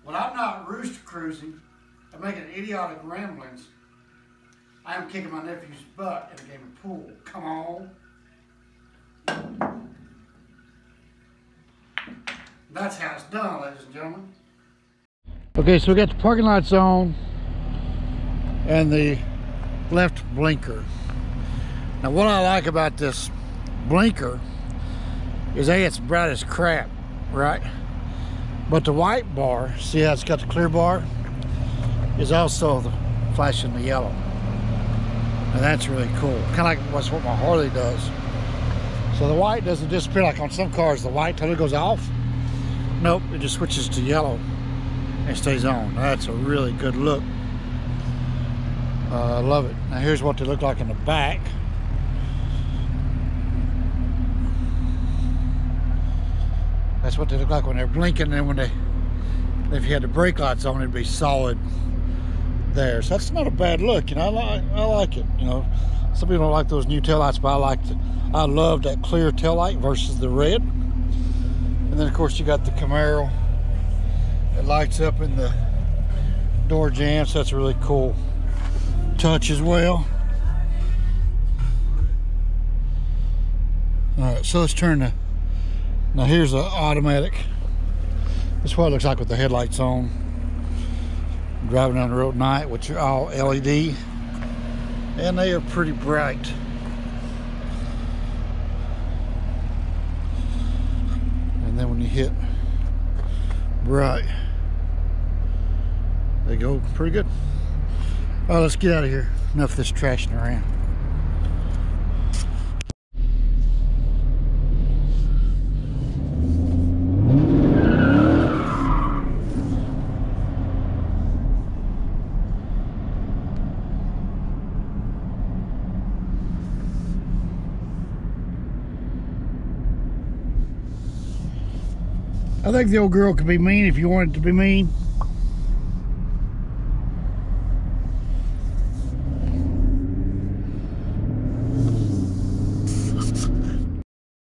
But I'm not rooster cruising. I'm making idiotic ramblings. I am kicking my nephew's butt in a game of pool. Come on. That's how it's done, ladies and gentlemen. Okay, so we got the parking lights on and the left blinker. Now what I like about this blinker is A, it's bright as crap, right? But the white bar, see how it's got the clear bar, is also flashing the yellow. And that's really cool. Kind of like what's what my Harley does. So the white doesn't disappear like on some cars, the white totally goes off. Nope, it just switches to yellow and stays on. That's a really good look. I love it. Now here's what they look like in the back. That's what they look like when they're blinking, and when they, if you had the brake lights on, it'd be solid there. So that's not a bad look, you know. I like it. You know, some people don't like those new taillights, but I love that clear taillight versus the red. And then of course you got the Camaro that lights up in the door jamb, so that's a really cool touch as well. All right, so let's turn the, now here's the automatic. This is what it looks like with the headlights on. Driving down the road at night, which are all LED, and they are pretty bright. And then when you hit bright, they go pretty good. All right, let's get out of here. Enough of this trashing around. I think the old girl could be mean if you wanted to be mean.